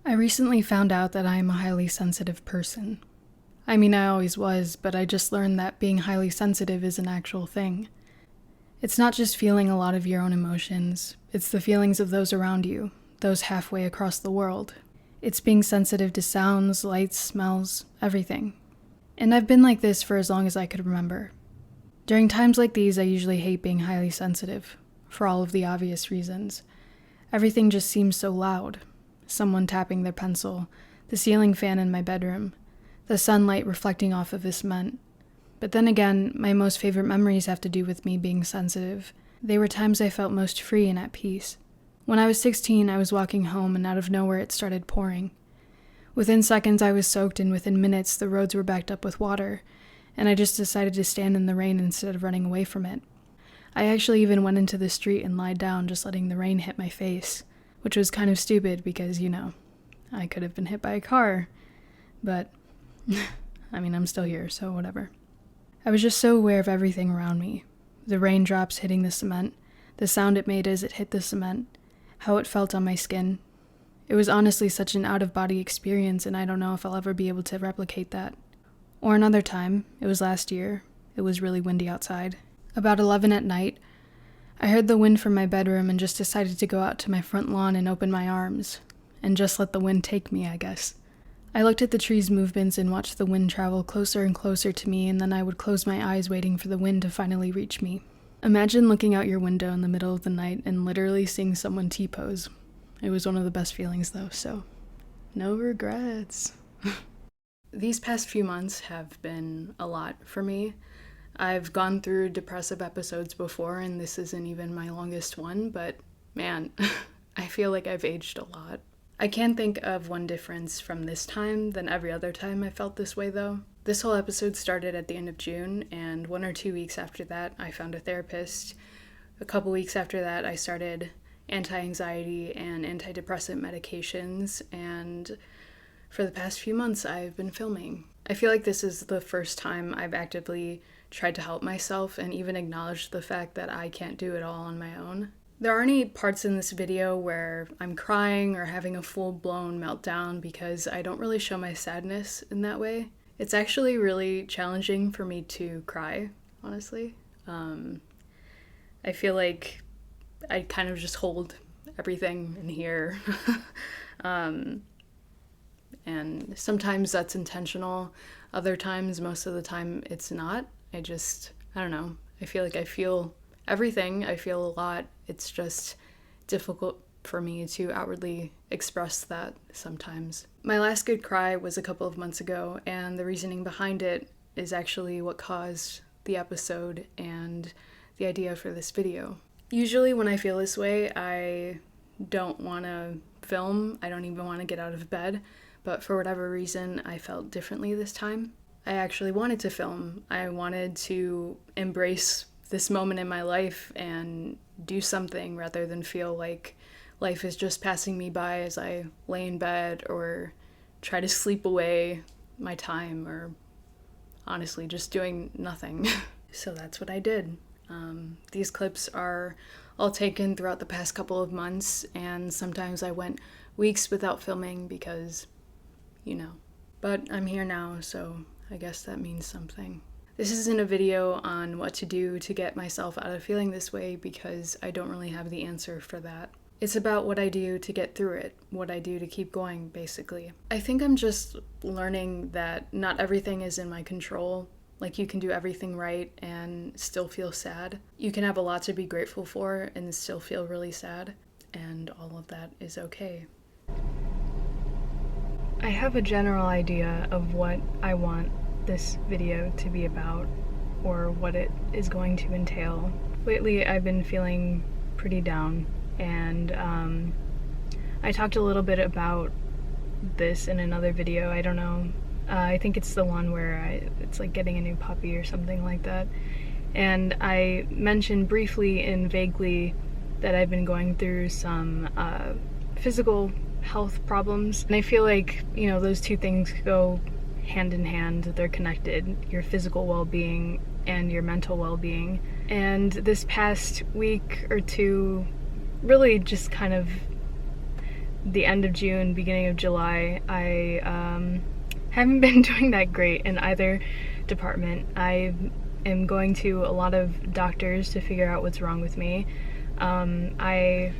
I recently found out that I am a highly sensitive person. I mean, I always was, but I just learned that being highly sensitive is an actual thing. It's not just feeling a lot of your own emotions, it's the feelings of those around you, those halfway across the world. It's being sensitive to sounds, lights, smells, everything. And I've been like this for as long as I could remember. During times like these, I usually hate being highly sensitive, for all of the obvious reasons. Everything just seems so loud. Someone tapping their pencil, the ceiling fan in my bedroom, the sunlight reflecting off of the cement. But then again, my most favorite memories have to do with me being sensitive. They were times I felt most free and at peace. When I was 16, I was walking home and out of nowhere it started pouring. Within seconds I was soaked and within minutes the roads were backed up with water, and I just decided to stand in the rain instead of running away from it. I actually even went into the street and lied down, just letting the rain hit my face, which was kind of stupid because, I could have been hit by a car, but I'm still here, so whatever. I was just so aware of everything around me. The raindrops hitting the cement, the sound it made as it hit the cement, how it felt on my skin. It was honestly such an out-of-body experience, and I don't know if I'll ever be able to replicate that. Or another time, it was last year, it was really windy outside. About 11 at night, I heard the wind from my bedroom and just decided to go out to my front lawn and open my arms, and just let the wind take me, I guess. I looked at the trees' movements and watched the wind travel closer and closer to me, and then I would close my eyes waiting for the wind to finally reach me. Imagine looking out your window in the middle of the night and literally seeing someone T-pose. It was one of the best feelings though, so no regrets. These past few months have been a lot for me. I've gone through depressive episodes before, and this isn't even my longest one, but man, I feel like I've aged a lot. I can think of one difference from this time than every other time I felt this way, though. This whole episode started at the end of June, and 1 or 2 weeks after that, I found a therapist. A couple weeks after that, I started anti-anxiety and antidepressant medications, and for the past few months, I've been filming. I feel like this is the first time I've actively tried to help myself and even acknowledged the fact that I can't do it all on my own. There aren't any parts in this video where I'm crying or having a full-blown meltdown because I don't really show my sadness in that way. It's actually really challenging for me to cry, honestly. I feel like I kind of just hold everything in here. And sometimes that's intentional. Other times, most of the time, it's not. I don't know. I feel like I feel everything. I feel a lot. It's just difficult for me to outwardly express that sometimes. My last good cry was a couple of months ago, and the reasoning behind it is actually what caused the episode and the idea for this video. Usually when I feel this way, I don't want to film. I don't even want to get out of bed, but for whatever reason, I felt differently this time. I actually wanted to film. I wanted to embrace this moment in my life and do something rather than feel like life is just passing me by as I lay in bed or try to sleep away my time, or honestly just doing nothing. So that's what I did. These clips are all taken throughout the past couple of months, and sometimes I went weeks without filming because, But I'm here now, so I guess that means something. This isn't a video on what to do to get myself out of feeling this way because I don't really have the answer for that. It's about what I do to get through it, what I do to keep going, basically. I think I'm just learning that not everything is in my control. Like, you can do everything right and still feel sad. You can have a lot to be grateful for and still feel really sad, and all of that is okay. I have a general idea of what I want this video to be about, or what it is going to entail. Lately, I've been feeling pretty down, and I talked a little bit about this in another video. I don't know. I think it's the one where it's like getting a new puppy or something like that. And I mentioned briefly and vaguely that I've been going through some physical health problems. And I feel like, those two things go hand in hand. They're connected, your physical well-being and your mental well-being. And this past week or two really just kind of the end of June, beginning of July, I haven't been doing that great in either department. I am going to a lot of doctors to figure out what's wrong with me. I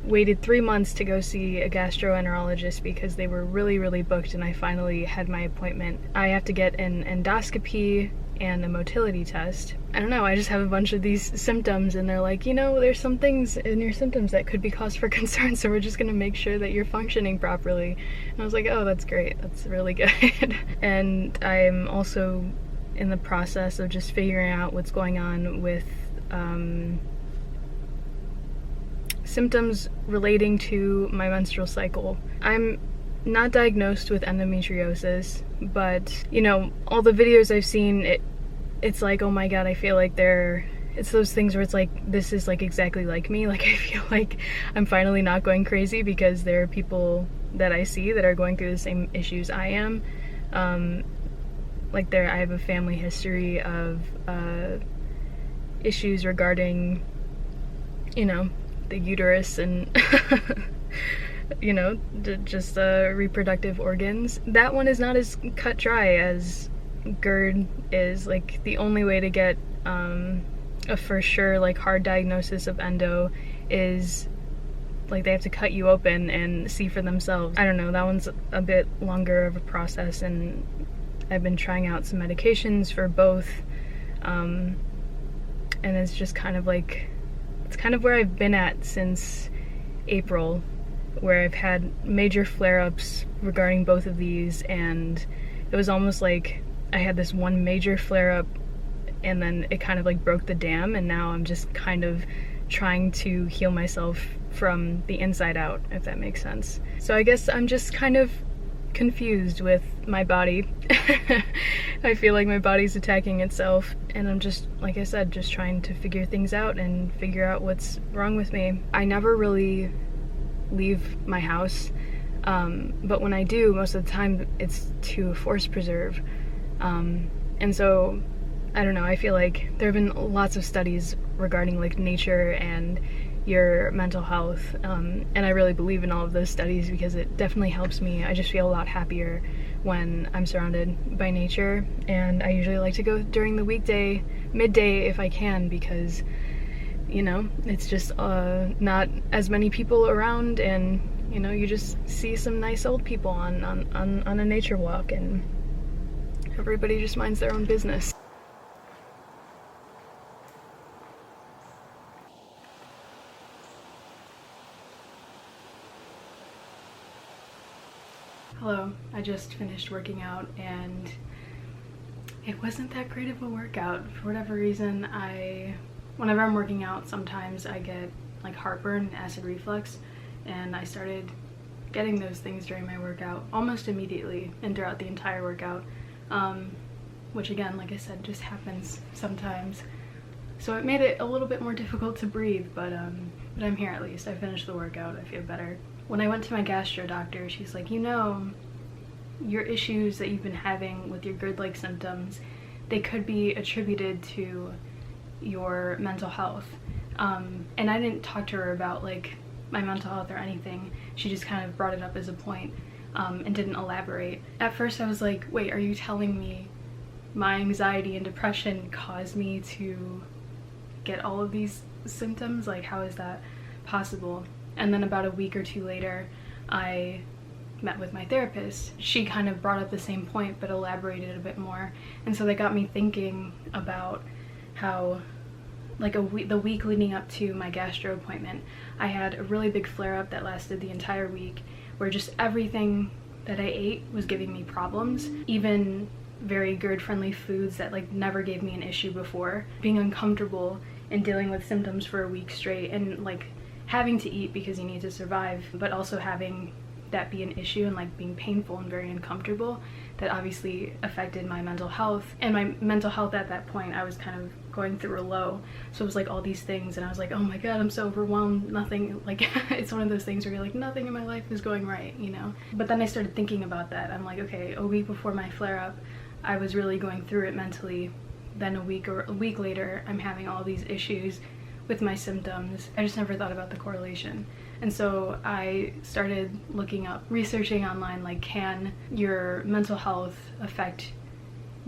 waited 3 months to go see a gastroenterologist because they were really booked, and I finally had my appointment. I have to get an endoscopy and a motility test. I don't know, I just have a bunch of these symptoms, and they're like, you know, there's some things in your symptoms that could be cause for concern, so we're just gonna make sure that you're functioning properly. And I was like, oh, that's great, that's really good. And I'm also in the process of just figuring out what's going on with symptoms relating to my menstrual cycle. I'm not diagnosed with endometriosis, but you know, all the videos I've seen, it's like, oh my god, I feel like it's those things where it's like, this is like exactly like me. Like, I feel like I'm finally not going crazy because there are people that I see that are going through the same issues I am. Like I have a family history of issues regarding, you know, the uterus and you know, just reproductive organs. That one is not as cut dry as GERD is. Like, the only way to get a for sure like hard diagnosis of endo is like they have to cut you open and see for themselves. I don't know, that one's a bit longer of a process, and I've been trying out some medications for both, and it's just kind of like, it's kind of where I've been at since April, where I've had major flare-ups regarding both of these, and it was almost like I had this one major flare-up and then it kind of like broke the dam, and now I'm just kind of trying to heal myself from the inside out, if that makes sense. So I guess I'm just kind of confused with my body. I feel like my body's attacking itself, and I'm just, like I said, just trying to figure things out and figure out what's wrong with me. I never really leave my house, but when I do, most of the time it's to force preserve. And so, I don't know, I feel like there have been lots of studies regarding like nature and your mental health, and I really believe in all of those studies because it definitely helps me. I just feel a lot happier when I'm surrounded by nature, and I usually like to go during the weekday, midday if I can, because, you know, it's just not as many people around, and you know, you just see some nice old people on a nature walk, and everybody just minds their own business. Hello, I just finished working out and it wasn't that great of a workout. For whatever reason, whenever I'm working out, sometimes I get like heartburn and acid reflux, and I started getting those things during my workout almost immediately and throughout the entire workout, which again, like I said, just happens sometimes. So it made it a little bit more difficult to breathe, but I'm here at least. I finished the workout, I feel better. When I went to my gastro doctor, she's like, you know, your issues that you've been having with your GERD-like symptoms, they could be attributed to your mental health. And I didn't talk to her about like my mental health or anything. She just kind of brought it up as a point, and didn't elaborate. At first I was like, wait, are you telling me my anxiety and depression caused me to get all of these symptoms? Like, how is that possible? And then about a week or two later, I met with my therapist. She kind of brought up the same point but elaborated a bit more, and so that got me thinking about how, like, the week leading up to my gastro appointment, I had a really big flare-up that lasted the entire week, where just everything that I ate was giving me problems. Even very GERD-friendly foods that like never gave me an issue before. Being uncomfortable and dealing with symptoms for a week straight, and like having to eat because you need to survive, but also having that be an issue and like being painful and very uncomfortable, that obviously affected my mental health. And my mental health at that point, I was kind of going through a low, so it was like all these things, and I was like, oh my god, I'm so overwhelmed, nothing, like it's one of those things where you're like, nothing in my life is going right, you know? But then I started thinking about that. I'm like, okay, a week before my flare-up, I was really going through it mentally. Then a week later, I'm having all these issues with my symptoms. I just never thought about the correlation. And so I started looking up, researching online, like, can your mental health affect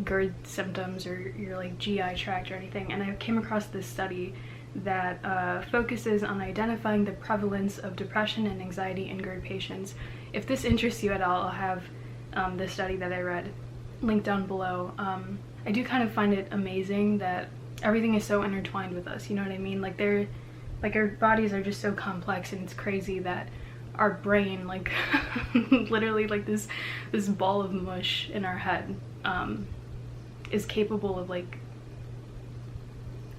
GERD symptoms or your like GI tract or anything? And I came across this study that focuses on identifying the prevalence of depression and anxiety in GERD patients. If this interests you at all, I'll have this study that I read linked down below. I do kind of find it amazing that everything is so intertwined with us, you know what I mean? Like our bodies are just so complex, and it's crazy that our brain, like literally like this ball of mush in our head, is capable of like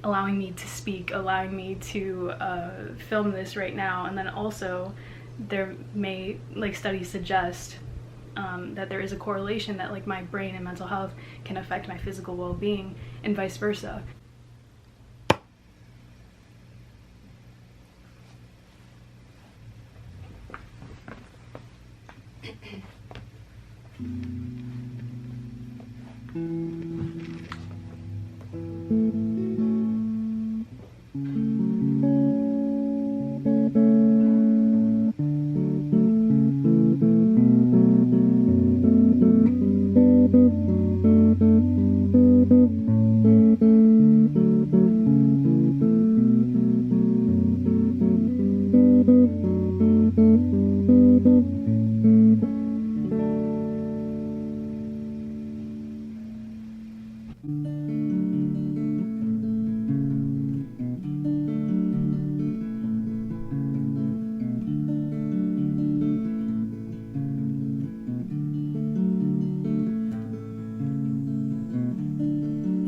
allowing me to speak, allowing me to film this right now. And then also there may, like, studies suggest that there is a correlation that like my brain and mental health can affect my physical well-being and vice versa.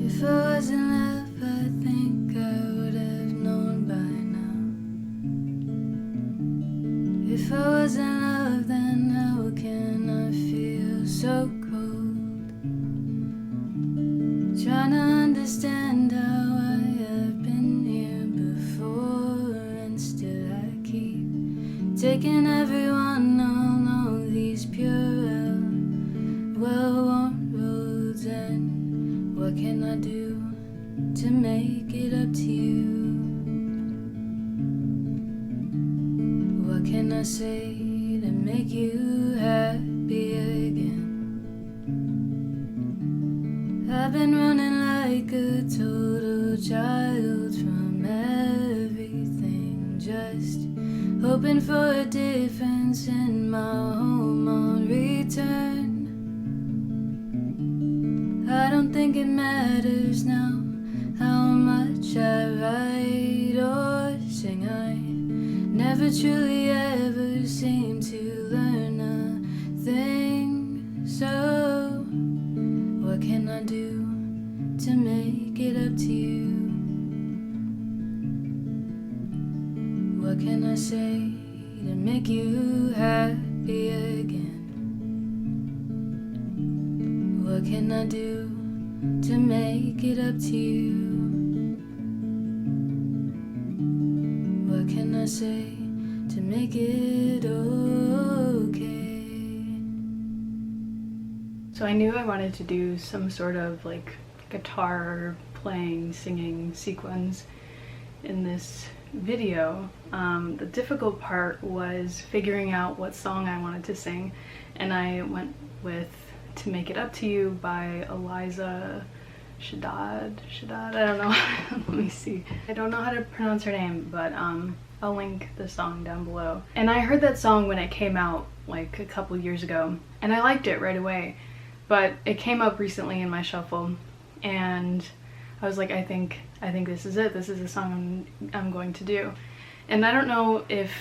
If I was in love, I think I would have known by now. If I was in love, then how can I feel so cold? Trying to understand how I have been here before, and still I keep taking everyone along these pure, well-worn roads. And what can I do to make it up to you? What can I say to make you happy again? I've been running like a total child from everything, just hoping for a difference in my home on return. I don't think it matters now how much I write or sing. I never truly ever seem to learn a thing. So what can I do to make it up to you? What can I say to make you happy again? What can I do to make it up to you? What can I say to make it okay? So I knew I wanted to do some sort of like guitar playing, singing sequence in this video. The difficult part was figuring out what song I wanted to sing, and I went with To Make It Up to You by Eliza Shadad, I don't know. Let me see. I don't know how to pronounce her name, but I'll link the song down below. And I heard that song when it came out like a couple years ago, and I liked it right away, but it came up recently in my shuffle, and I was like, I think this is it. This is the song I'm going to do. And I don't know if,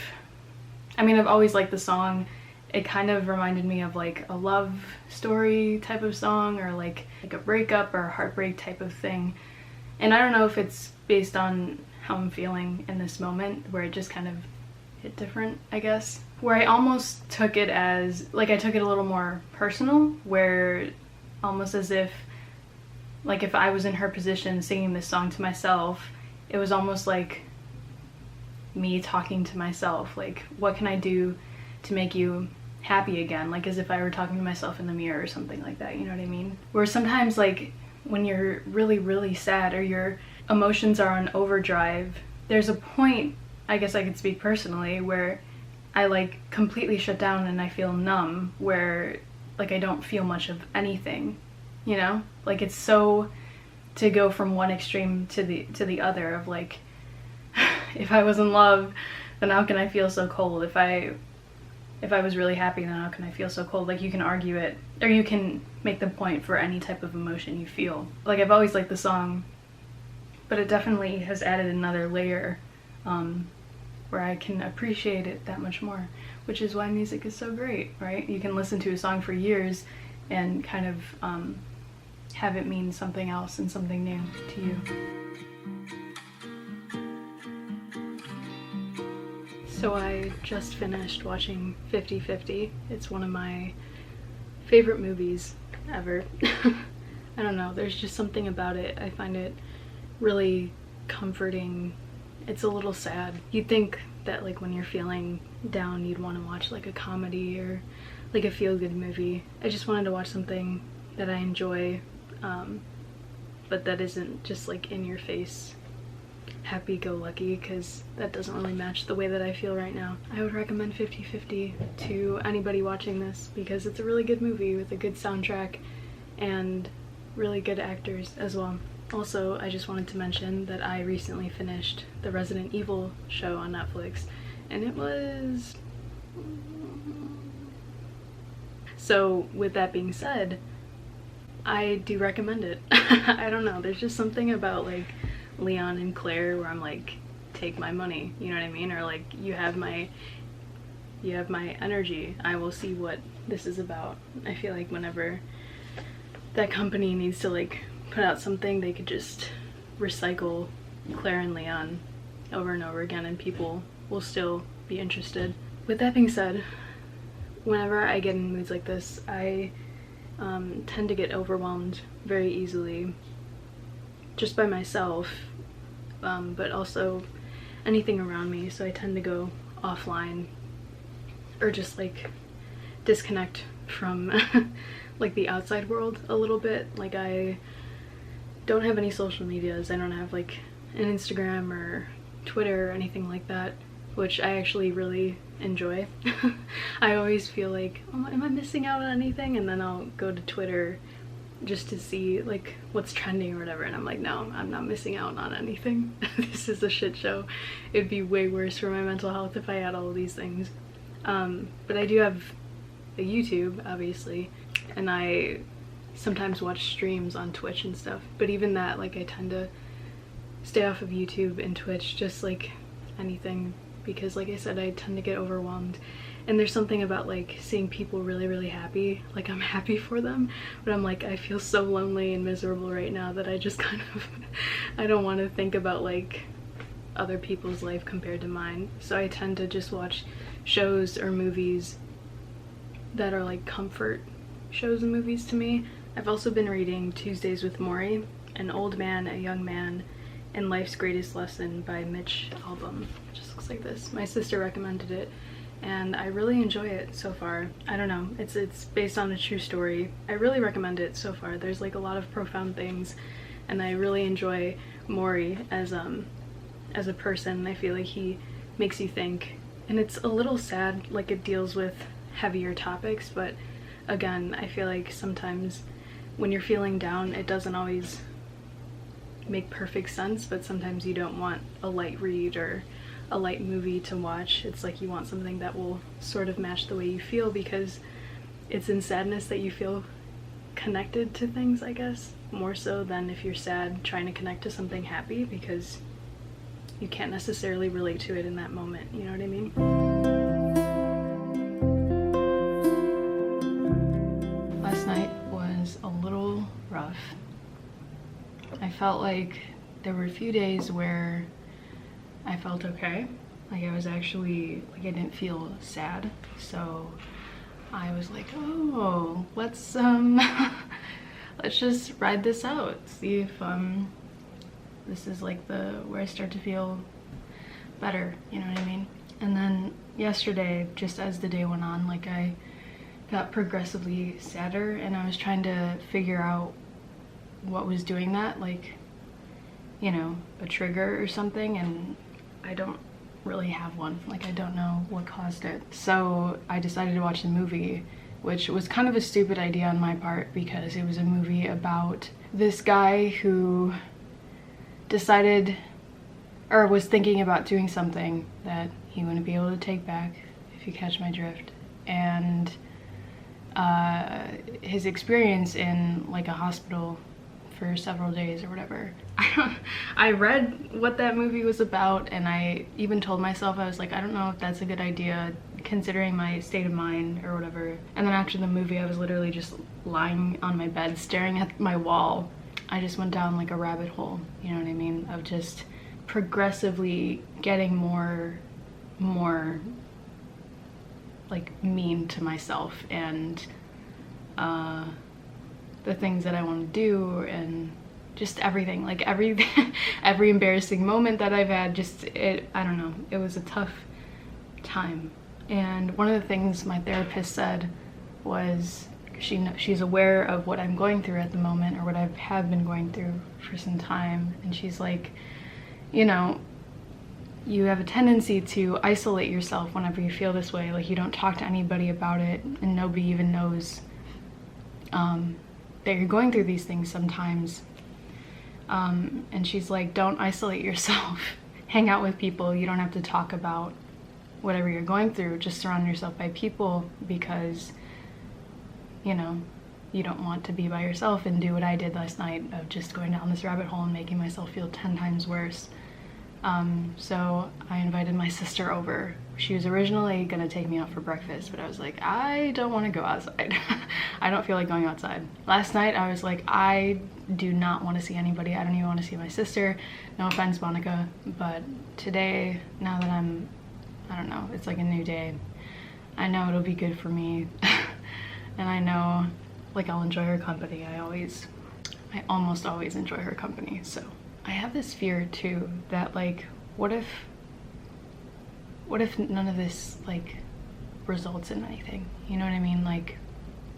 I mean, I've always liked the song. It kind of reminded me of like a love story type of song, or like a breakup or a heartbreak type of thing. And I don't know if it's based on how I'm feeling in this moment, where it just kind of hit different, I guess. Where I almost took it as, like, I took it a little more personal, where almost as if, like, if I was in her position singing this song to myself, it was almost like me talking to myself, like, what can I do to make you happy again? Like, as if I were talking to myself in the mirror or something like that, you know what I mean? Where sometimes, like, when you're really, really sad or your emotions are on overdrive, there's a point, I guess I could speak personally, where I like completely shut down and I feel numb, where like I don't feel much of anything, you know? Like it's so, to go from one extreme to the other of like, if I was in love, then how can I feel so cold? If I was really happy, then how can I feel so cold? Like you can argue it, or you can make the point for any type of emotion you feel. Like I've always liked the song, but it definitely has added another layer where I can appreciate it that much more, which is why music is so great, right? You can listen to a song for years and kind of have it mean something else and something new to you. So I just finished watching 50/50. It's one of my favorite movies ever. I don't know, there's just something about it. I find it really comforting. It's a little sad. You'd think that like when you're feeling down, you'd want to watch like a comedy or like a feel-good movie. I just wanted to watch something that I enjoy, but that isn't just like in your face happy-go-lucky, because that doesn't really match the way that I feel right now. I would recommend 50/50 to anybody watching this because it's a really good movie with a good soundtrack and really good actors as well. Also, I just wanted to mention that I recently finished the Resident Evil show on Netflix, and it was... So with that being said, I do recommend it. I don't know, there's just something about like Leon and Claire where I'm like, take my money, you know what I mean? Or like, you have my energy, I will see what this is about. I feel like whenever that company needs to like put out something, they could just recycle Claire and Leon over and over again and people will still be interested. With that being said, whenever I get in moods like this, I tend to get overwhelmed very easily just by myself, but also anything around me, so I tend to go offline or just like disconnect from like the outside world a little bit. Like I don't have any social medias. I don't have like an Instagram or Twitter or anything like that, which I actually really enjoy. I always feel like, oh, am I missing out on anything? And then I'll go to Twitter just to see like what's trending or whatever, and I'm like, no, I'm not missing out on anything. This is a shit show. It'd be way worse for my mental health if I had all of these things. But I do have a YouTube, obviously, and I sometimes watch streams on Twitch and stuff, but even that, like, I tend to stay off of YouTube and Twitch, just like anything, because like I said, I tend to get overwhelmed. And there's something about like seeing people really happy, like I'm happy for them, but I'm like, I feel so lonely and miserable right now that I just kind of I don't want to think about like other people's life compared to mine. So I tend to just watch shows or movies that are like comfort shows and movies to me. I've also been reading Tuesdays with Morrie, An Old Man, a Young Man, and Life's Greatest Lesson by Mitch Albom. It just looks like this. My sister recommended it and I really enjoy it so far. I don't know, it's based on a true story. I really recommend it so far. There's like a lot of profound things and I really enjoy Morrie as a person. I feel like he makes you think, and it's a little sad, like it deals with heavier topics, but again, I feel like sometimes when you're feeling down, it doesn't always make perfect sense, but sometimes you don't want a light read or a light movie to watch. It's like you want something that will sort of match the way you feel, because it's in sadness that you feel connected to things, I guess, more so than if you're sad trying to connect to something happy, because you can't necessarily relate to it in that moment, you know what I mean? Last night was a little rough. I felt like there were a few days where I felt okay. Like I was actually, like I didn't feel sad. So I was like, oh, let's just ride this out. See if this is like where I start to feel better, you know what I mean? And then yesterday, just as the day went on, like I got progressively sadder and I was trying to figure out what was doing that, like, you know, a trigger or something, and I don't really have one. Like, I don't know what caused it. So I decided to watch the movie, which was kind of a stupid idea on my part because it was a movie about this guy who decided or was thinking about doing something that he wouldn't be able to take back, if you catch my drift. And his experience in like a hospital for several days or whatever. I read what that movie was about, and I even told myself, I was like, I don't know if that's a good idea considering my state of mind or whatever. And then after the movie, I was literally just lying on my bed staring at my wall. I just went down like a rabbit hole, you know what I mean, of just progressively getting more like mean to myself and the things that I want to do and just everything, like every embarrassing moment that I've had, I don't know, it was a tough time. And one of the things my therapist said was she's aware of what I'm going through at the moment, or what I have been going through for some time, and she's like, you know, you have a tendency to isolate yourself whenever you feel this way. Like, you don't talk to anybody about it, and nobody even knows that you're going through these things sometimes. And she's like, don't isolate yourself. Hang out with people. You don't have to talk about whatever you're going through. Just surround yourself by people, because, you know, you don't want to be by yourself and do what I did last night of just going down this rabbit hole and making myself feel 10 times worse. So I invited my sister over. She was originally gonna take me out for breakfast, but I was like, I don't want to go outside. I don't feel like going outside. Last night I was like, I do not want to see anybody. I don't even want to see my sister. No offense, Monica, but today, now that I don't know, it's like a new day. I know it'll be good for me. And I know, like, I'll enjoy her company. I almost always enjoy her company. So I have this fear too that, like, what if none of this like results in anything? You know what I mean? Like,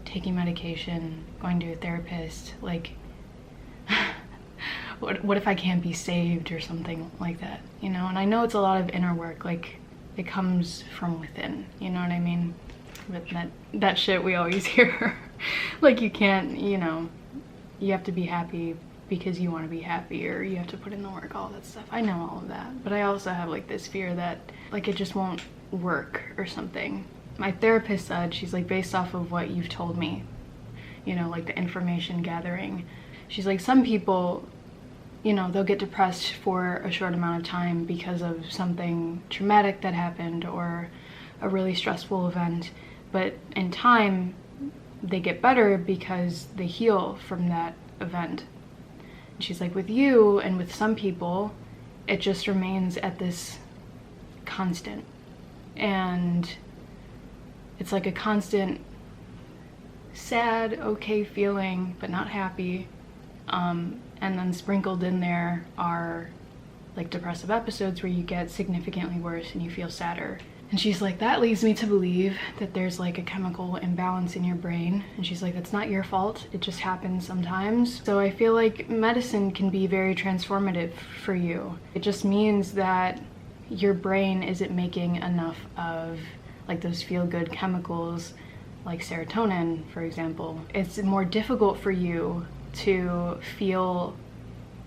taking medication, going to a therapist, like what if I can't be saved or something like that, you know? And I know it's a lot of inner work, like it comes from within, you know what I mean? With that shit we always hear. Like, you can't, you know, you have to be happy because you want to be happy, or you have to put in the work, all that stuff. I know all of that, but I also have like this fear that like it just won't work or something. My therapist said, she's like, based off of what you've told me, you know, like the information gathering, she's like, some people, you know, they'll get depressed for a short amount of time because of something traumatic that happened or a really stressful event, but in time they get better because they heal from that event. And she's like, with you and with some people, it just remains at this constant, and it's like a constant sad, okay feeling, but not happy, and then sprinkled in there are like depressive episodes where you get significantly worse and you feel sadder. And she's like, that leads me to believe that there's like a chemical imbalance in your brain. And she's like, that's not your fault, it just happens sometimes. So I feel like medicine can be very transformative for you. It just means that your brain isn't making enough of like those feel-good chemicals, like serotonin, for example. It's more difficult for you to feel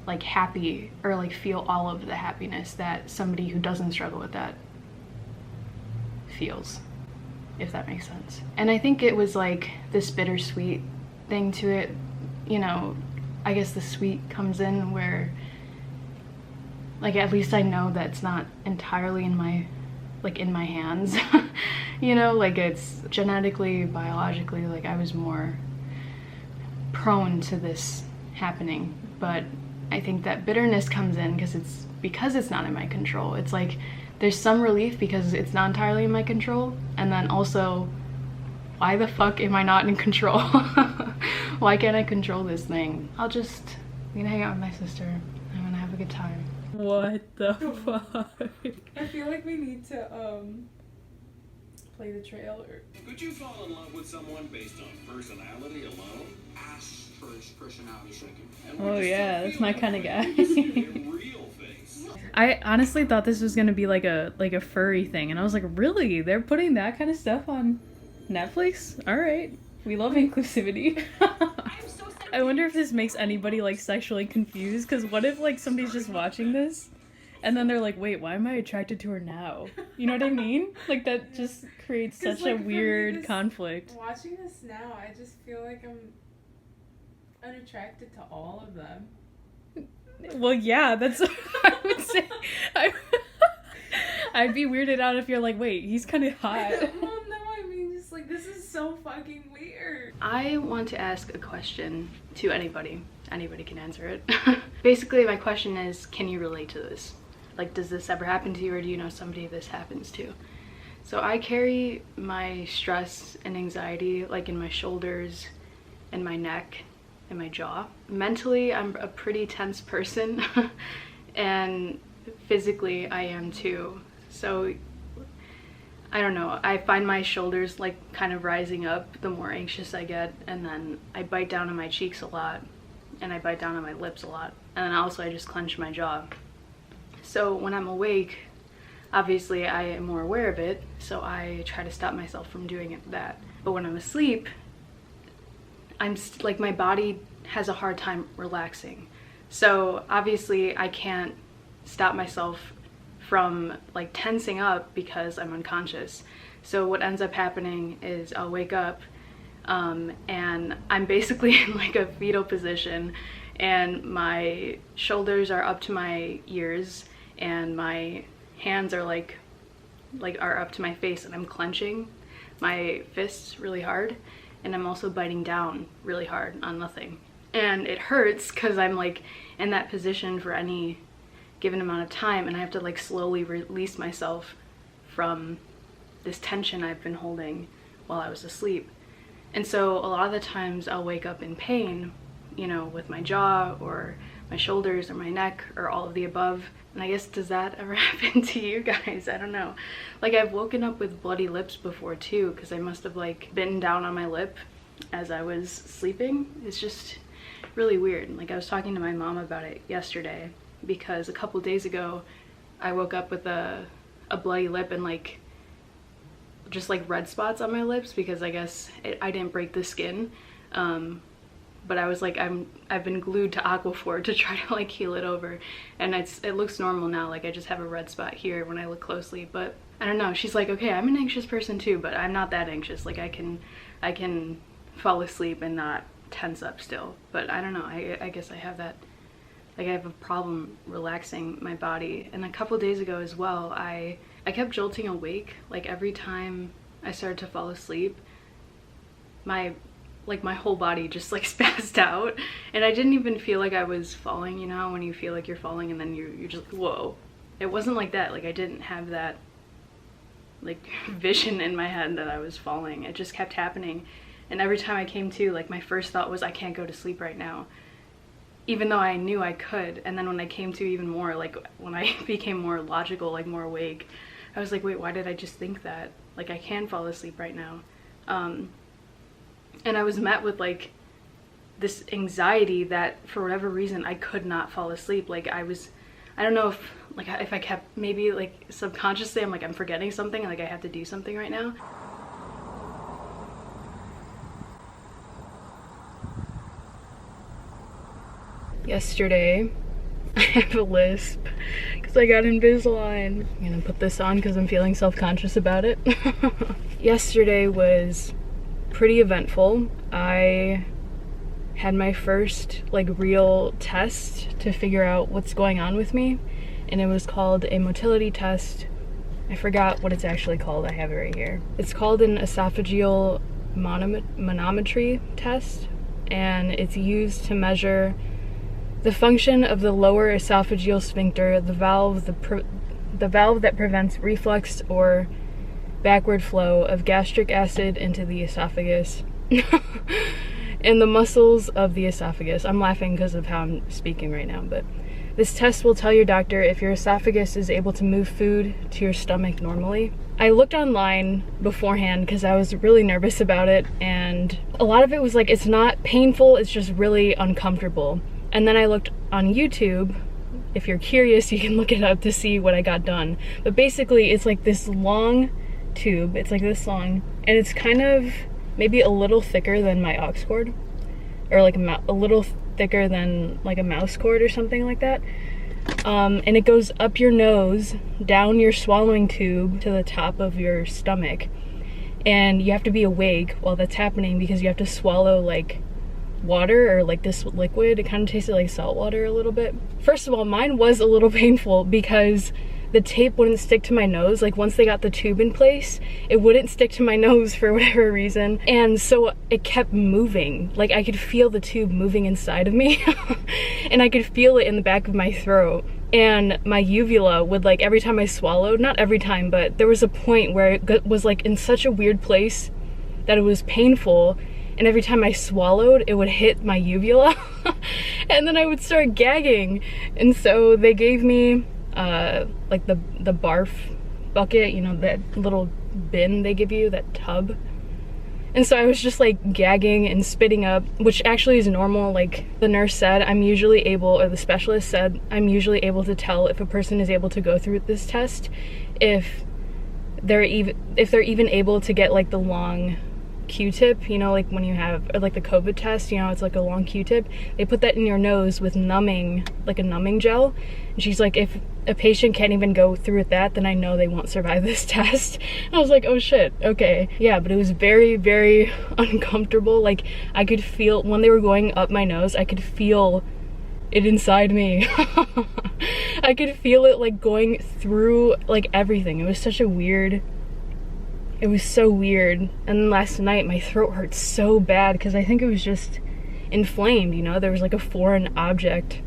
like happy, or like feel all of the happiness that somebody who doesn't struggle with that feels, if that makes sense. And I think it was like this bittersweet thing to it, you know. I guess the sweet comes in where, like, at least I know that's not entirely in my hands. You know, like, it's genetically, biologically, like, I was more prone to this happening. But I think that bitterness comes in because it's not in my control. It's like there's some relief because it's not entirely in my control, and then also, why the fuck am I not in control? Why can't I control this thing? I'm gonna hang out with my sister. I'm gonna have a good time. What the fuck? I feel like we need to play the trailer. Could you fall in love with someone based on personality alone? Ash first, personality second. Oh yeah, that's my kind of guy. Real face. I honestly thought this was gonna be like a furry thing, and I was like, really? They're putting that kind of stuff on Netflix? All right, we love inclusivity. I wonder if this makes anybody like sexually confused, because what if like somebody's just watching this and then they're like, wait, why am I attracted to her now? You know what I mean? Like that just creates such like, a weird conflict. Watching this now, I just feel like I'm unattracted to all of them. Well, yeah, that's what I would say. I'd be weirded out if you're like, wait, he's kind of hot. Well, no, I mean, just like, this is so fucking weird. I want to ask a question to anybody. Anybody can answer it. Basically, my question is, can you relate to this? Like, does this ever happen to you, or do you know somebody this happens to? So I carry my stress and anxiety like in my shoulders and my neck and my jaw. Mentally, I'm a pretty tense person, and physically I am too. So I don't know, I find my shoulders like kind of rising up the more anxious I get, and then I bite down on my cheeks a lot, and I bite down on my lips a lot, and then also I just clench my jaw. So when I'm awake, obviously I am more aware of it, so I try to stop myself from doing that. But when I'm asleep, like my body has a hard time relaxing. So obviously I can't stop myself from like tensing up because I'm unconscious. So what ends up happening is I'll wake up and I'm basically in like a fetal position, and my shoulders are up to my ears and my hands are are up to my face, and I'm clenching my fists really hard, and I'm also biting down really hard on nothing. And it hurts because I'm like in that position for any given amount of time, and I have to like slowly release myself from this tension I've been holding while I was asleep. And so a lot of the times I'll wake up in pain, you know, with my jaw or my shoulders or my neck or all of the above. And I guess, does that ever happen to you guys? I don't know. Like, I've woken up with bloody lips before too, because I must have like bitten down on my lip as I was sleeping. It's just really weird. Like, I was talking to my mom about it yesterday, because a couple days ago I woke up with a bloody lip and like just like red spots on my lips, because I guess I didn't break the skin, but I was like, I've been glued to Aquaphor to try to like heal it over, and it looks normal now. Like, I just have a red spot here when I look closely, but I don't know. She's like, okay, I'm an anxious person too, but I'm not that anxious. Like, I can fall asleep and not tense up still, but I don't know. I guess I have that. Like, I have a problem relaxing my body. And a couple days ago as well, I kept jolting awake. Like, every time I started to fall asleep, my whole body just like spazzed out, and I didn't even feel like I was falling. You know when you feel like you're falling and then you're just, whoa. It wasn't like that. Like, I didn't have that like vision in my head that I was falling. It just kept happening, and every time I came to, like, my first thought was, I can't go to sleep right now, even though I knew I could. And then when I came to even more, like when I became more logical, like more awake, I was like, wait, why did I just think that? Like, I can fall asleep right now. And I was met with like this anxiety that for whatever reason I could not fall asleep. Like, I don't know if I kept, maybe like subconsciously I'm like, I'm forgetting something, like I have to do something right now. Yesterday, I have a lisp because I got Invisalign. I'm gonna put this on because I'm feeling self-conscious about it. Yesterday was pretty eventful. I had my first like real test to figure out what's going on with me, and it was called a motility test. I forgot what it's actually called. I have it right here. It's called an esophageal manometry test, and it's used to measure the function of the lower esophageal sphincter, the valve that prevents reflux or backward flow of gastric acid into the esophagus, and the muscles of the esophagus. I'm laughing because of how I'm speaking right now, but This test will tell your doctor if your esophagus is able to move food to your stomach normally. I looked online beforehand because I was really nervous about it, and a lot of it was like, it's not painful, it's just really uncomfortable. And then I looked on YouTube. If you're curious, you can look it up to see what I got done. But basically, it's like this long tube. It's like this long, and it's kind of maybe a little thicker than my aux cord, or like a little thicker than like a mouse cord or something like that. And it goes up your nose, down your swallowing tube to the top of your stomach. And you have to be awake while that's happening because you have to swallow like water or like this liquid. It kind of tasted like salt water a little bit. First of all, mine was a little painful because the tape wouldn't stick to my nose. Like once they got the tube in place, it wouldn't stick to my nose for whatever reason. And so it kept moving. Like I could feel the tube moving inside of me and I could feel it in the back of my throat. And my uvula would, like, every time I swallowed, not every time, but there was a point where it was like in such a weird place that it was painful. And every time I swallowed, it would hit my uvula and then I would start gagging. And so they gave me like the barf bucket, you know, that little bin they give you, that tub. And so I was just like gagging and spitting up, which actually is normal. Like the nurse said, I'm usually able, or the specialist said, I'm usually able to tell if a person is able to go through this test if they're even able to get like the long Q-tip, you know, like when you have, or like the COVID test, you know, it's like a long Q-tip. They put that in your nose with numbing, like a numbing gel. And she's like, if a patient can't even go through with that, then I know they won't survive this test. And I was like, oh shit, okay. Yeah, but it was very, very uncomfortable. Like I could feel, when they were going up my nose, I could feel it inside me. I could feel it like going through like everything. It was such a weird, it was so weird. And then last night my throat hurt so bad because I think it was just inflamed, you know, there was like a foreign object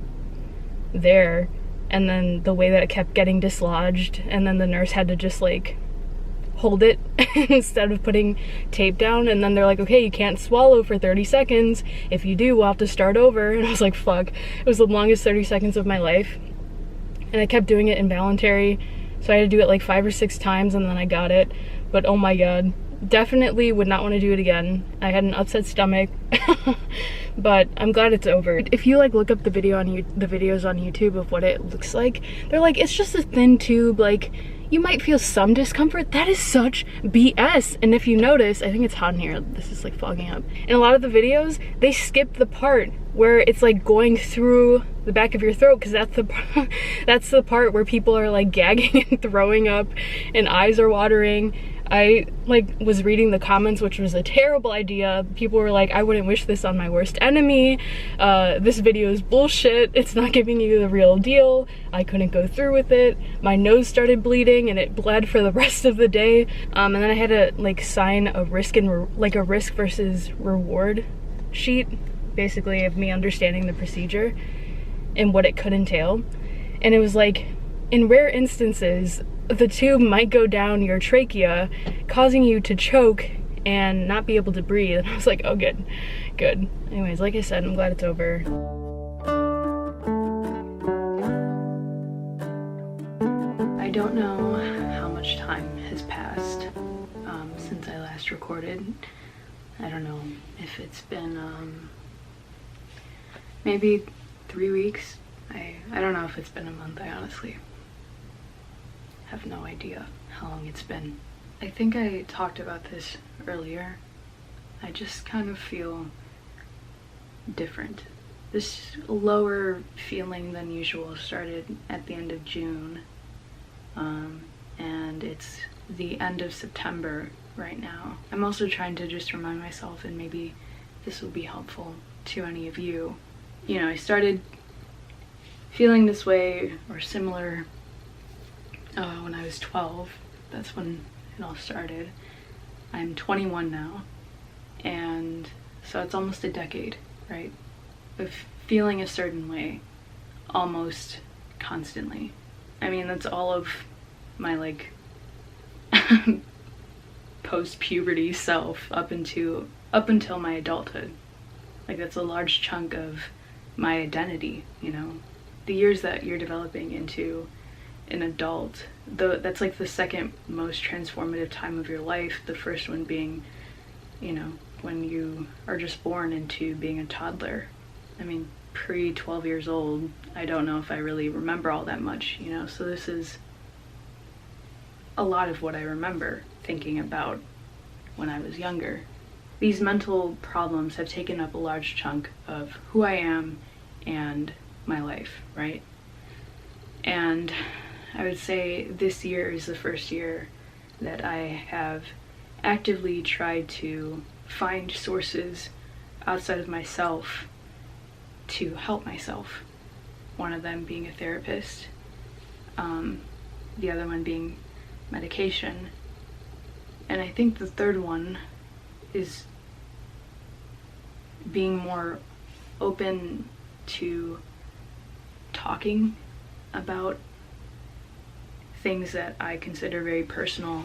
there, and then the way that it kept getting dislodged, and then the nurse had to just like hold it instead of putting tape down. And then they're like, okay, you can't swallow for 30 seconds. If you do, we'll have to start over. And I was like, fuck. It was the longest 30 seconds of my life. And I kept doing it involuntary. So I had to do it like 5 or 6 times and then I got it. But oh my god, definitely would not want to do it again. I had an upset stomach. But I'm glad it's over. If you like look up the videos on YouTube of what it looks like, they're like, it's just a thin tube, like you might feel some discomfort. That is such BS. And if you notice, I think it's hot in here, this is like fogging up. In a lot of the videos, they skip the part where it's like going through the back of your throat, because that's the part where people are like gagging and throwing up and eyes are watering. I like was reading the comments, which was a terrible idea. People were like, I wouldn't wish this on my worst enemy. This video is bullshit. It's not giving you the real deal. I couldn't go through with it. My nose started bleeding and it bled for the rest of the day. And then I had to like sign a risk versus reward sheet, basically of me understanding the procedure and what it could entail. And it was like, in rare instances, the tube might go down your trachea, causing you to choke and not be able to breathe. And I was like, oh good, good. Anyways, like I said, I'm glad it's over. I don't know how much time has passed since I last recorded. I don't know if it's been maybe 3 weeks. I don't know if it's been a month. I honestly have no idea how long it's been. I think I talked about this earlier. I just kind of feel different. This lower feeling than usual started at the end of June, and it's the end of September right now. I'm also trying to just remind myself, and maybe this will be helpful to any of you. You know, I started feeling this way or similar when I was 12. That's when it all started. I'm 21 now, and so it's almost a decade, right, of feeling a certain way almost constantly. I mean, that's all of my like post-puberty self up until my adulthood. Like that's a large chunk of my identity, you know. the years that you're developing into an adult, that's like the second most transformative time of your life. The first one being, you know, when you are just born into being a toddler. I mean, pre 12 years old, I don't know if I really remember all that much, you know, so this is a lot of what I remember thinking about when I was younger. These mental problems have taken up a large chunk of who I am and my life, right? And I would say this year is the first year that I have actively tried to find sources outside of myself to help myself. One of them being a therapist, the other one being medication, and I think the third one is being more open to talking about things that I consider very personal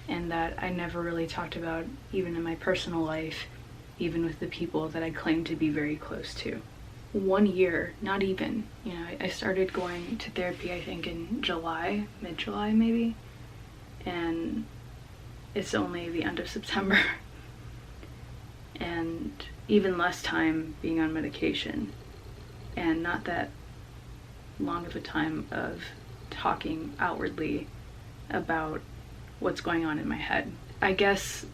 and that I never really talked about even in my personal life, even with the people that I claim to be very close to. 1 year, not even, you know, I started going to therapy I think in July, mid-July maybe, and it's only the end of September. And even less time being on medication, and not that long of a time of talking outwardly about what's going on in my head. I guess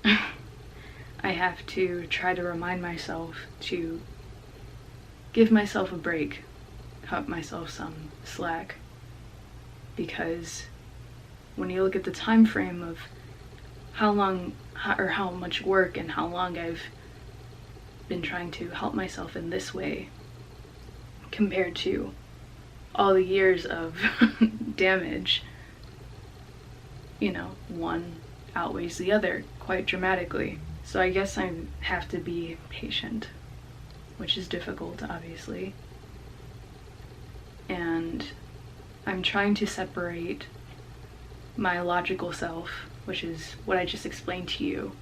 I have to try to remind myself to give myself a break, cut myself some slack, because when you look at the time frame of how much work and how long I've been trying to help myself in this way compared to all the years of damage, you know, one outweighs the other quite dramatically. So I guess I have to be patient, which is difficult, obviously. And I'm trying to separate my logical self, which is what I just explained to you,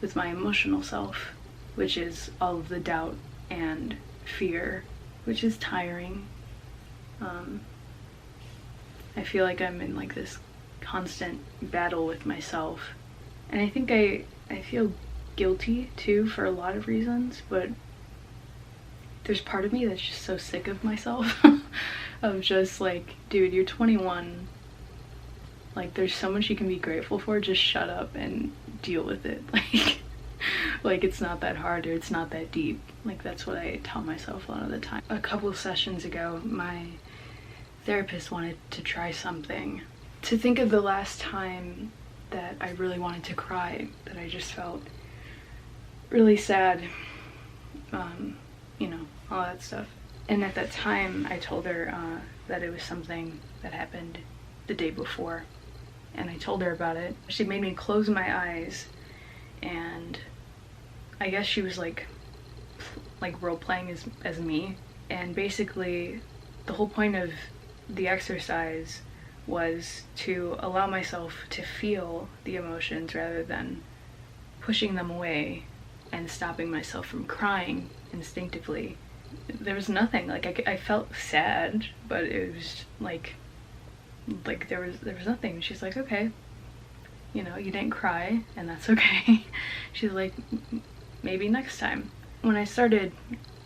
with my emotional self, which is all of the doubt and fear, which is tiring. I feel like I'm in like this constant battle with myself, and I think I feel guilty too for a lot of reasons, but there's part of me that's just so sick of myself of just like, dude, you're 21, like there's so much you can be grateful for, just shut up and deal with it. Like it's not that hard, or it's not that deep. Like that's what I tell myself a lot of the time. A couple sessions ago, my therapist wanted to try something, to think of the last time that I really wanted to cry, that I just felt really sad, you know, all that stuff. And at that time I told her that it was something that happened the day before, and I told her about it. She made me close my eyes, and I guess she was like role-playing as me, and basically the whole point of the exercise was to allow myself to feel the emotions rather than pushing them away and stopping myself from crying instinctively. There was nothing, like I felt sad, but it was like there was nothing. She's like, okay, you know, you didn't cry, and that's okay. She's like, maybe next time. When I started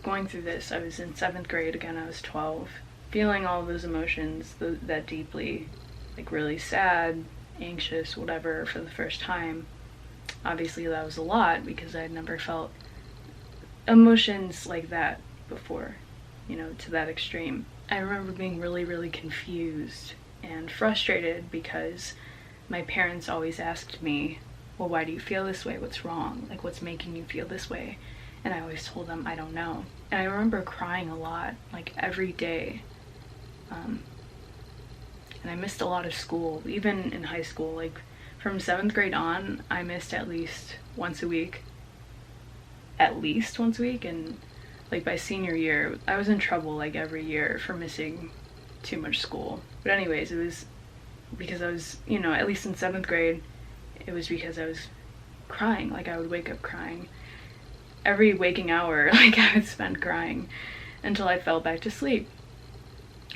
going through this, I was in 7th grade, again, I was 12, feeling all of those emotions that deeply, like really sad, anxious, whatever, for the first time. Obviously that was a lot because I had never felt emotions like that before, you know, to that extreme. I remember being really, really confused and frustrated because my parents always asked me, well, why do you feel this way? What's wrong? Like, what's making you feel this way? And I always told them, I don't know. And I remember crying a lot, like every day. And I missed a lot of school, even in high school. Like from 7th grade on, I missed at least once a week. And like by senior year, I was in trouble like every year for missing too much school. But anyways, it was because I was, you know, at least in 7th grade, it was because I was crying. Like I would wake up crying. Every waking hour, like I would spend crying until I fell back to sleep.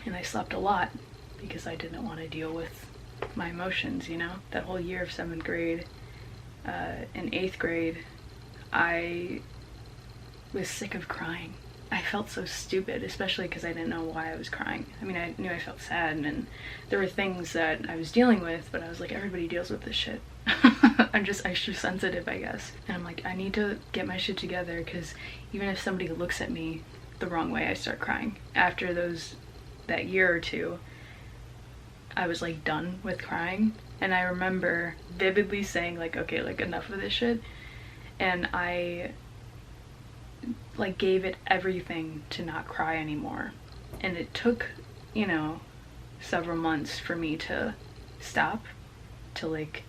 and I slept a lot because I didn't want to deal with my emotions, you know? That whole year of 7th grade, in 8th grade, I was sick of crying. I felt so stupid, especially because I didn't know why I was crying. I mean, I knew I felt sad, and there were things that I was dealing with, but I was like, everybody deals with this shit. I'm just extra sensitive, I guess. And I'm like, I need to get my shit together, because even if somebody looks at me the wrong way, I start crying. After that year or two, I was like done with crying, and I remember vividly saying like, okay, like enough of this shit, and I like gave it everything to not cry anymore. And it took, you know, several months for me to stop, to like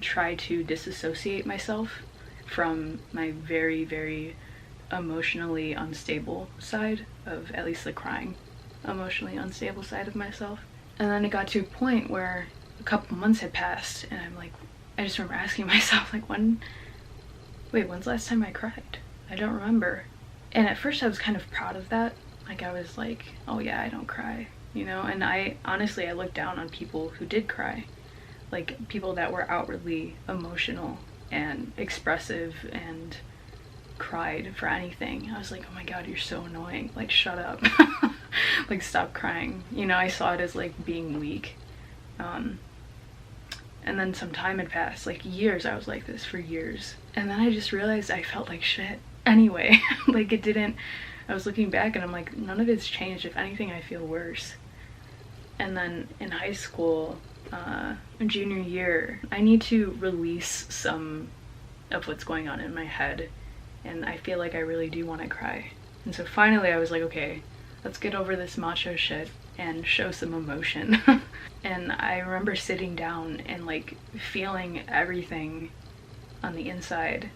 try to disassociate myself from my very, very emotionally unstable side of, at least the crying, emotionally unstable side of myself. And then it got to a point where a couple months had passed, and I'm like, I just remember asking myself, like, when's the last time I cried? I don't remember. And at first I was kind of proud of that. Like, I was like, oh yeah, I don't cry, you know? And I looked down on people who did cry. Like, people that were outwardly emotional and expressive and cried for anything. I was like, oh my god, you're so annoying. Like, shut up. Like, stop crying. You know, I saw it as like being weak. And then some time had passed, like years. I was like this for years. And then I just realized I felt like shit anyway. Like, it didn't, I was looking back and I'm like, none of it's changed. If anything, I feel worse. And then in high school, junior year, I need to release some of what's going on in my head, and I feel like I really do want to cry. And so finally I was like, okay, let's get over this macho shit and show some emotion. And I remember sitting down and like feeling everything on the inside,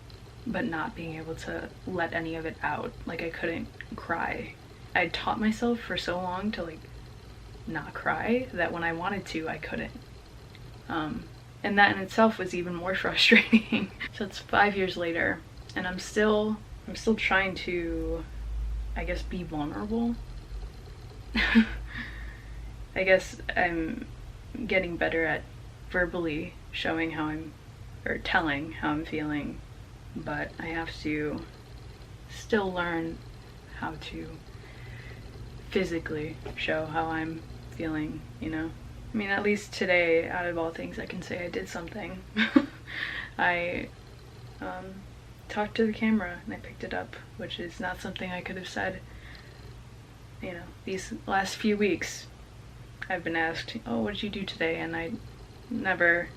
but not being able to let any of it out. Like, I couldn't cry. I taught myself for so long to like not cry that when I wanted to, I couldn't. And that in itself was even more frustrating. So it's 5 years later, and I'm still trying to, I guess, be vulnerable. I guess I'm getting better at verbally showing how or telling how I'm feeling, but I have to still learn how to physically show how I'm feeling, you know? I mean, at least today, out of all things, I can say I did something. I talked to the camera and I picked it up, which is not something I could have said. You know, these last few weeks, I've been asked, oh, what did you do today? And I never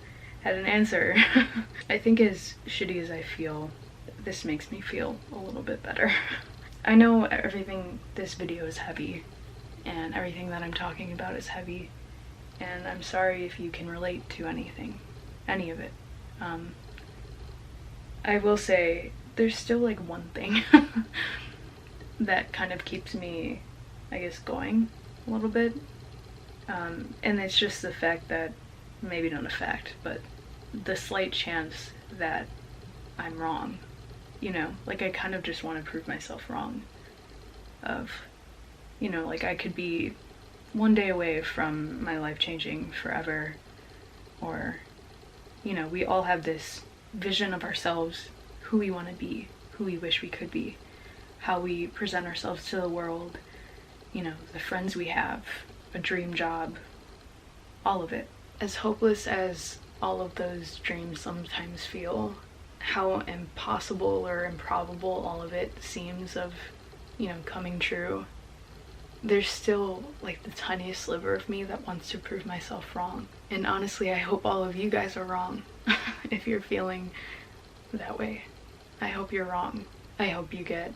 had an answer. I think as shitty as I feel, this makes me feel a little bit better. I know everything, this video is heavy, and everything that I'm talking about is heavy, and I'm sorry if you can relate to any of it. I will say, there's still like one thing that kind of keeps me, I guess, going a little bit. And it's just the fact that, maybe not a fact, but the slight chance that I'm wrong. You know, like, I kind of just want to prove myself wrong. You know, like, I could be one day away from my life changing forever, or, you know, we all have this vision of ourselves, who we want to be, who we wish we could be, how we present ourselves to the world, you know, the friends we have, a dream job, all of it. As hopeless as all of those dreams sometimes feel, how impossible or improbable all of it seems of, you know, coming true, there's still like the tiniest sliver of me that wants to prove myself wrong. And honestly, I hope all of you guys are wrong. If you're feeling that way, I hope you're wrong. I hope you get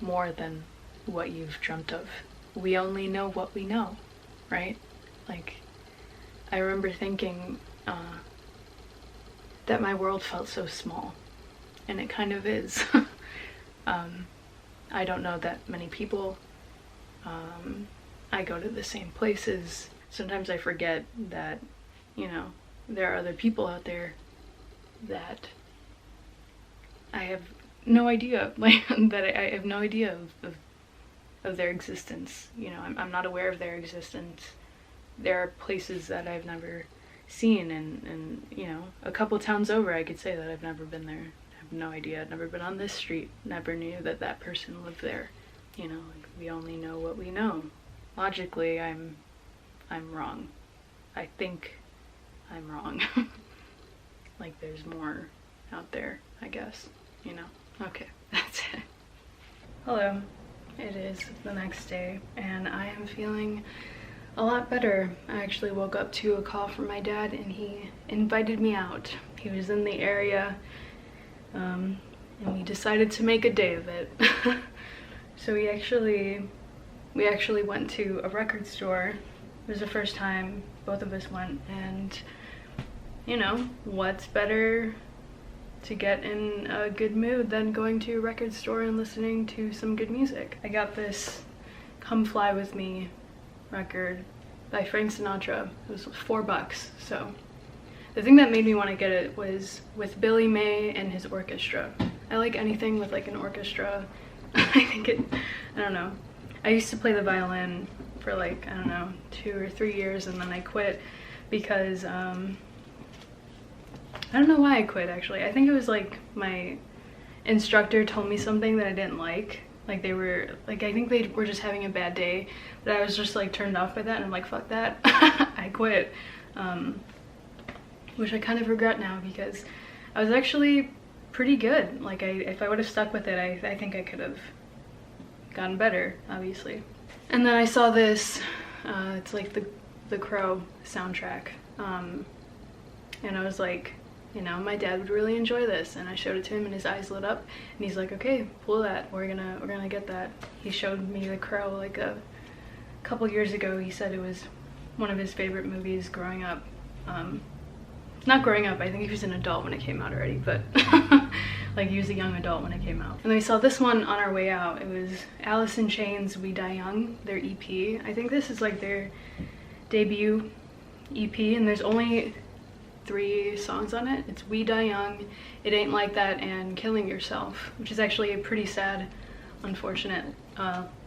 more than what you've dreamt of. We only know what we know, right? Like, I remember thinking that my world felt so small, and it kind of is. I don't know that many people. I go to the same places. Sometimes I forget that, you know, there are other people out there that I have no idea, like, that I have no idea of of their existence. You know, I'm not aware of their existence. There are places that I've never seen, and you know, a couple towns over I could say that I've never been there. I have no idea. I've never been on this street, never knew that that person lived there. You know, like, we only know what we know. Logically, I'm wrong. I think I'm wrong. Like, there's more out there, I guess, you know. Okay, that's it. Hello. It is the next day, and I am feeling a lot better. I actually woke up to a call from my dad, and he invited me out. He was in the area, and we decided to make a day of it. So we actually went to a record store. It was the first time both of us went, and you know, what's better to get in a good mood than going to a record store and listening to some good music. I got this Come Fly With Me record by Frank Sinatra. It was $4, so. The thing that made me want to get it was with Billy May and his orchestra. I like anything with like an orchestra. I don't know. I used to play the violin for like, I don't know, 2 or 3 years, and then I quit because, I don't know why I quit actually. I think it was like my instructor told me something that I didn't like. Like they were, like I think they were just having a bad day, but I was just like turned off by that, and I'm like, fuck that. I quit. Which I kind of regret now because I was actually pretty good. Like if I would have stuck with it, I think I could have gotten better, obviously. And then I saw this, it's like the Crow soundtrack. And I was like, you know, my dad would really enjoy this, and I showed it to him and his eyes lit up, and he's like, okay, pull that, we're gonna get that. He showed me The Crow like a couple years ago. He said it was one of his favorite movies growing up. Not growing up, I think he was an adult when it came out already, but like he was a young adult when it came out. And then we saw this one on our way out. It was Alice in Chains' We Die Young, their EP. I think this is like their debut EP, and there's only 3 songs on it. It's We Die Young, It Ain't Like That, and Killing Yourself, which is actually a pretty sad, unfortunate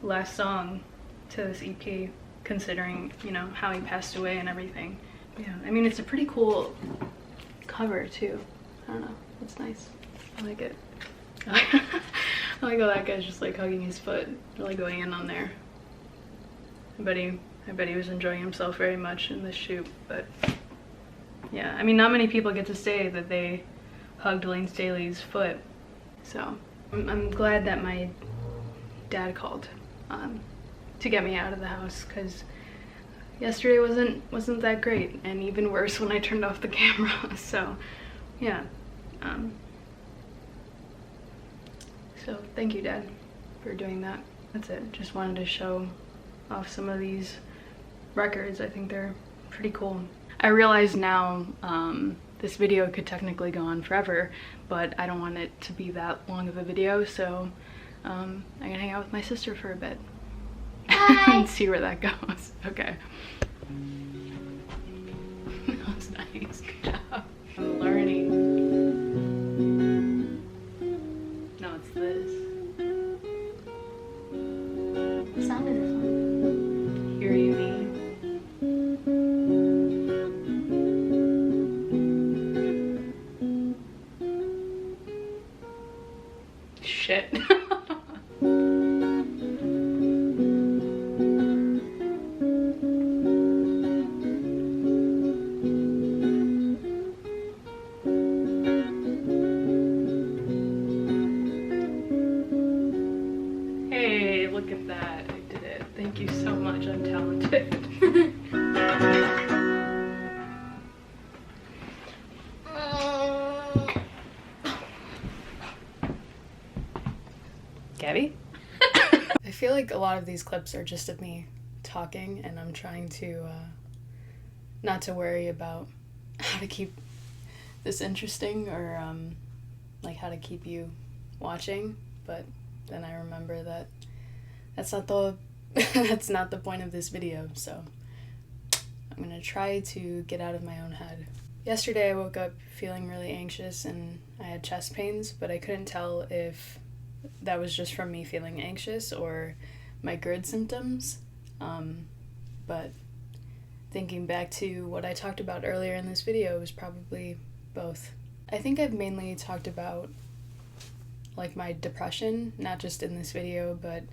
last song to this EP, considering, you know, how he passed away and everything. Yeah, I mean, it's a pretty cool cover too. I don't know, it's nice. I like it. I like how that guy's just like hugging his foot, really going in on there. I bet he was enjoying himself very much in this shoot, but yeah, I mean, not many people get to say that they hugged Lane Staley's foot. So I'm glad that my dad called to get me out of the house, because yesterday wasn't that great, and even worse when I turned off the camera. So yeah, so thank you, Dad, for doing that. That's it. Just wanted to show off some of these records. I think they're pretty cool. I realize now this video could technically go on forever, but I don't want it to be that long of a video, so I'm gonna hang out with my sister for a bit and see where that goes. Okay. That was nice. Good job. I'm learning. No, it's this. What song is this one? Hear You Me. Shit. Hey, look at that. I did it. Thank you so much. I'm talented. Gabby? I feel like a lot of these clips are just of me talking, and I'm trying to not to worry about how to keep this interesting, or like how to keep you watching, but then I remember that that's not the that's not the point of this video, so I'm gonna try to get out of my own head. Yesterday I woke up feeling really anxious and I had chest pains, but I couldn't tell if that was just from me feeling anxious or my GERD symptoms. But thinking back to what I talked about earlier in this video, it was probably both. I think I've mainly talked about like my depression, not just in this video, but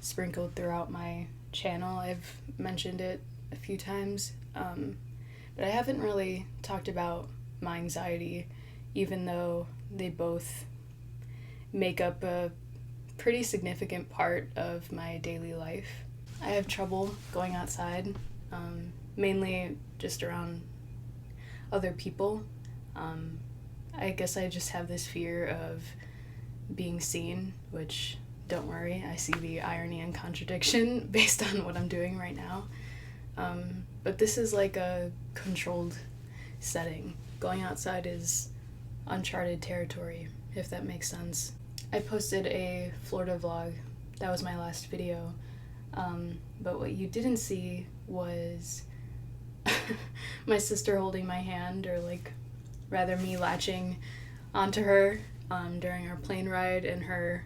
sprinkled throughout my channel. I've mentioned it a few times, but I haven't really talked about my anxiety, even though they both make up a pretty significant part of my daily life. I have trouble going outside, mainly just around other people. I guess I just have this fear of being seen, which, don't worry, I see the irony and contradiction based on what I'm doing right now. But this is like a controlled setting. Going outside is uncharted territory, if that makes sense. I posted a Florida vlog. That was my last video. But what you didn't see was my sister holding my hand, or like rather me latching onto her during our plane ride, and her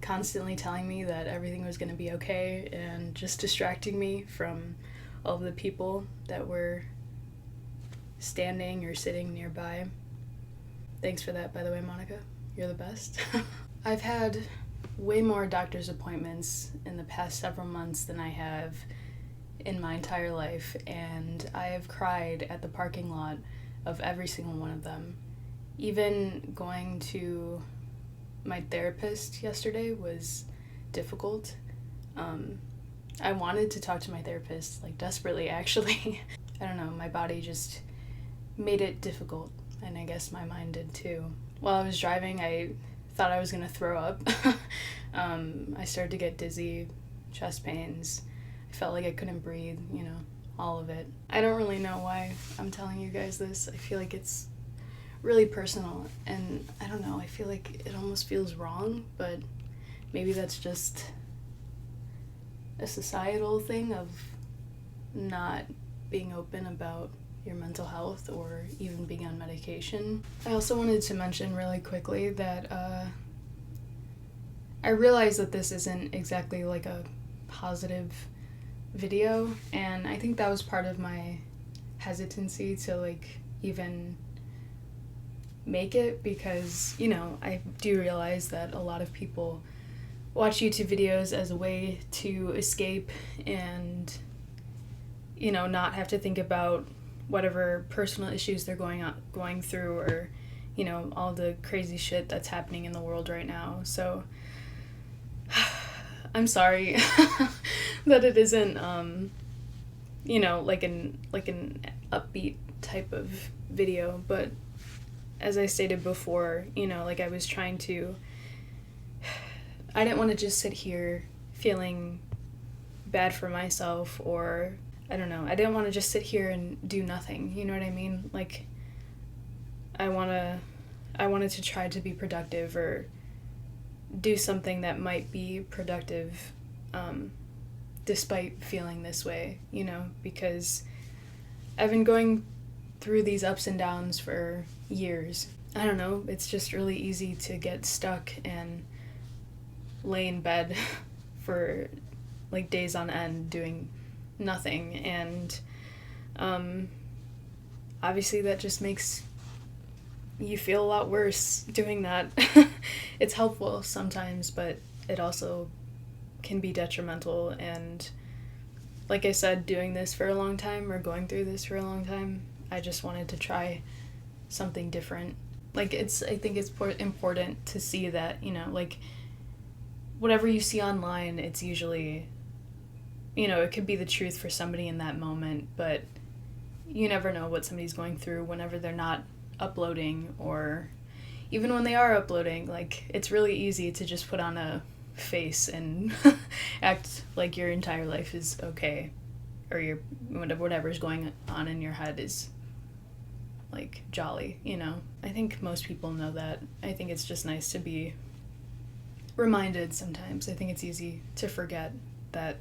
constantly telling me that everything was going to be okay and just distracting me from all of the people that were standing or sitting nearby. Thanks for that, by the way, Monica. You're the best. I've had way more doctor's appointments in the past several months than I have in my entire life, and I have cried at the parking lot of every single one of them. Even going to my therapist yesterday was difficult. I wanted to talk to my therapist, like desperately actually. I don't know, my body just made it difficult, and I guess my mind did too. While I was driving, I thought I was gonna throw up. I started to get dizzy, chest pains. I felt like I couldn't breathe, you know, all of it. I don't really know why I'm telling you guys this. I feel like it's really personal, and I don't know, I feel like it almost feels wrong, but maybe that's just a societal thing of not being open about your mental health or even being on medication. I also wanted to mention really quickly that I realize that this isn't exactly like a positive video, and I think that was part of my hesitancy to like even make it, because, you know, I do realize that a lot of people watch YouTube videos as a way to escape and, you know, not have to think about whatever personal issues they're going through, or, you know, all the crazy shit that's happening in the world right now. So I'm sorry that it isn't you know, like an upbeat type of video, but as I stated before, you know, like I didn't want to just sit here feeling bad for myself, or I don't know, I didn't want to just sit here and do nothing, you know what I mean? Like, I wanted to try to be productive, or do something that might be productive, despite feeling this way, you know, because I've been going through these ups and downs for years. I don't know, it's just really easy to get stuck and lay in bed for like days on end doing nothing, and obviously that just makes you feel a lot worse doing that. It's helpful sometimes, but it also can be detrimental, and like I said, doing this for a long time, or going through this for a long time, I just wanted to try something different. Like, I think it's important to see that, you know, like, whatever you see online, it's usually, you know, it could be the truth for somebody in that moment, but you never know what somebody's going through whenever they're not uploading, or even when they are uploading. Like, it's really easy to just put on a face and act like your entire life is okay, or your whatever's going on in your head is like jolly, you know. I think most people know that. I think it's just nice to be reminded sometimes. I think it's easy to forget that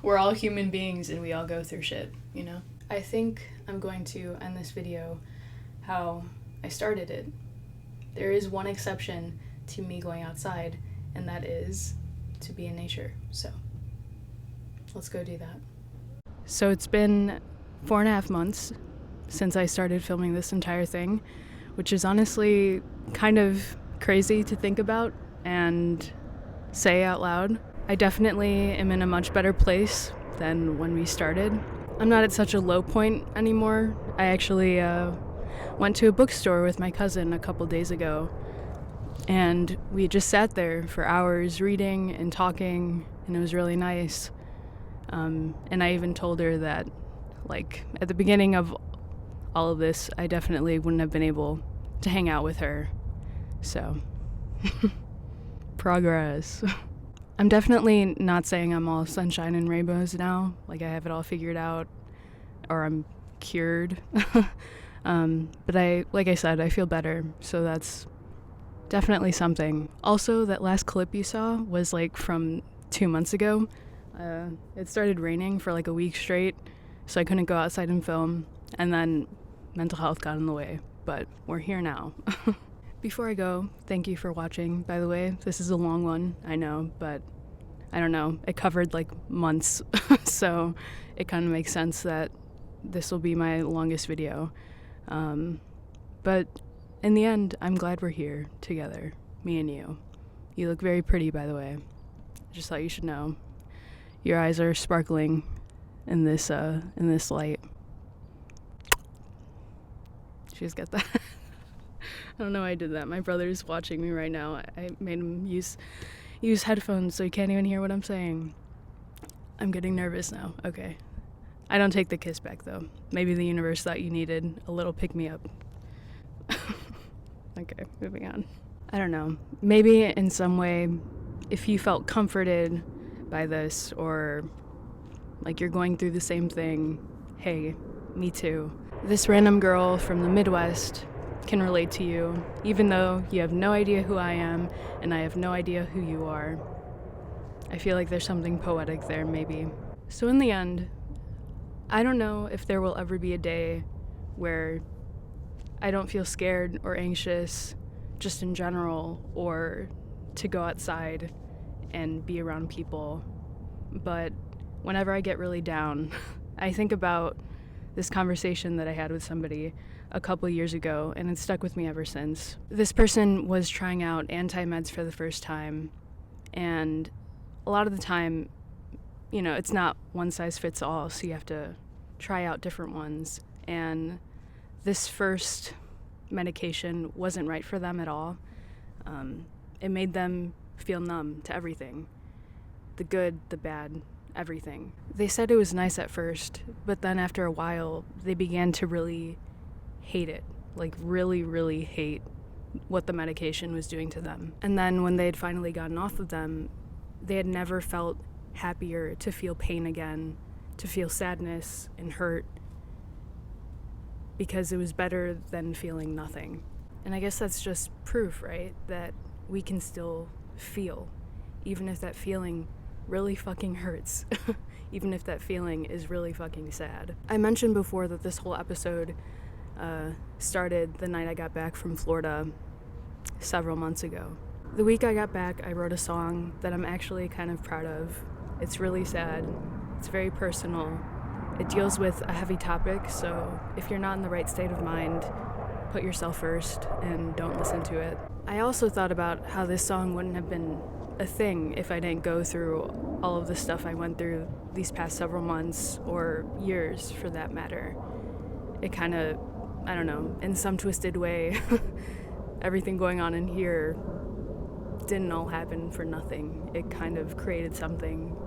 we're all human beings and we all go through shit, you know. I think I'm going to end this video how I started it. There is one exception to me going outside, and that is to be in nature. So let's go do that. So it's been 4.5 months since I started filming this entire thing, which is honestly kind of crazy to think about and say out loud. I definitely am in a much better place than when we started. I'm not at such a low point anymore. I actually went to a bookstore with my cousin a couple days ago, and we just sat there for hours reading and talking, and it was really nice. And I even told her that, like, at the beginning of all of this, I definitely wouldn't have been able to hang out with her. So, progress. I'm definitely not saying I'm all sunshine and rainbows now, like I have it all figured out, or I'm cured. But like I said, I feel better, so that's definitely something. Also, that last clip you saw was like from 2 months ago. It started raining for like a week straight, so I couldn't go outside and film, and then mental health got in the way, but we're here now. Before I go, thank you for watching, by the way. This is a long one, I know, but I don't know. It covered like months, so it kind of makes sense that this will be my longest video. But in the end, I'm glad we're here together, me and you. You look very pretty, by the way. Just thought you should know. Your eyes are sparkling in this light. Did you guys get that? I don't know why I did that. My brother's watching me right now. I made him use headphones so he can't even hear what I'm saying. I'm getting nervous now. Okay. I don't take the kiss back, though. Maybe the universe thought you needed a little pick-me-up. Okay, moving on. I don't know. Maybe in some way, if you felt comforted by this, or like you're going through the same thing, hey, me too. This random girl from the Midwest can relate to you, even though you have no idea who I am and I have no idea who you are. I feel like there's something poetic there, maybe. So in the end, I don't know if there will ever be a day where I don't feel scared or anxious just in general, or to go outside and be around people. But whenever I get really down, I think about this conversation that I had with somebody a couple years ago, and it's stuck with me ever since. This person was trying out anti-meds for the first time, and a lot of the time, you know, it's not one size fits all, so you have to try out different ones. And this first medication wasn't right for them at all. It made them feel numb to everything. The good, the bad, everything. They said it was nice at first, but then after a while, they began to really hate it. Like really, really hate what the medication was doing to them. And then when they had finally gotten off of them, they had never felt happier to feel pain again, to feel sadness and hurt, because it was better than feeling nothing. And I guess that's just proof, right? That we can still feel, even if that feeling really fucking hurts, even if that feeling is really fucking sad. I mentioned before that this whole episode started the night I got back from Florida several months ago. The week I got back, I wrote a song that I'm actually kind of proud of. It's really sad. It's very personal. It deals with a heavy topic, so if you're not in the right state of mind, put yourself first and don't listen to it. I also thought about how this song wouldn't have been a thing if I didn't go through all of the stuff I went through these past several months, or years for that matter. It kind of, I don't know, in some twisted way, everything going on in here didn't all happen for nothing. It kind of created something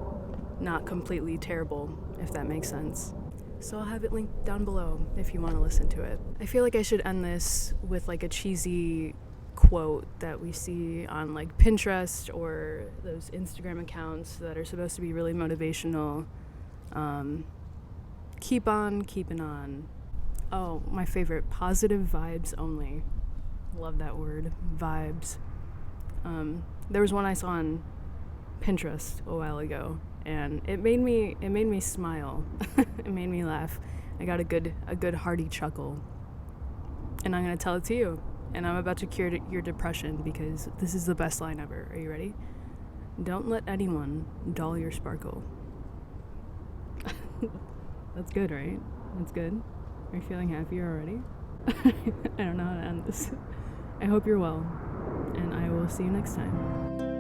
not completely terrible, if that makes sense. So I'll have it linked down below if you want to listen to it. I feel like I should end this with like a cheesy quote that we see on like Pinterest or those Instagram accounts that are supposed to be really motivational. Keep on keeping on. Oh, my favorite, positive vibes only. Love that word, vibes. There was one I saw on Pinterest a while ago, and it made me smile. It made me laugh. I got a good hearty chuckle. And I'm gonna tell it to you. And I'm about to cure your depression, because this is the best line ever. Are you ready? Don't let anyone dull your sparkle. That's good, right? That's good. Are you feeling happier already? I don't know how to end this. I hope you're well, and I will see you next time.